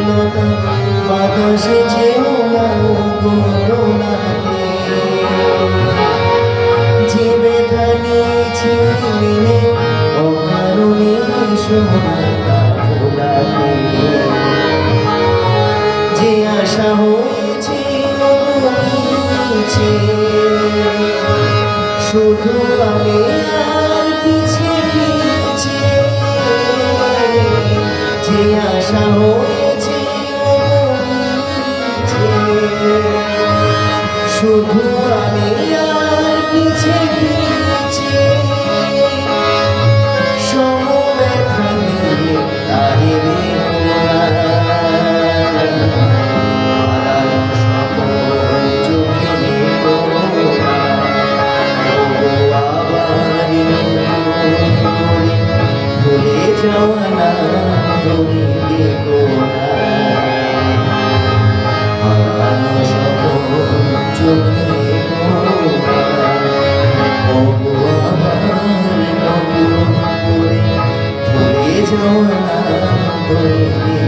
লতা বাতাসে যেও না গোলাতে যে ব্যথা নিয়েছি মেনে অকারণে সোনাটা ভোলাতে যে আশা হয়েছে মিছে শুধু আমি আর পিছে পিছে যে আশা হয়েছে মিছে শুধু আমি আর পিছে পিছে সমব্যথা নিয়ে তারে জওয়ানা ধরিবে গোনা হারানো সকল চোখে আমার নতুন করে ভুলে জওয়ানা ধরিবে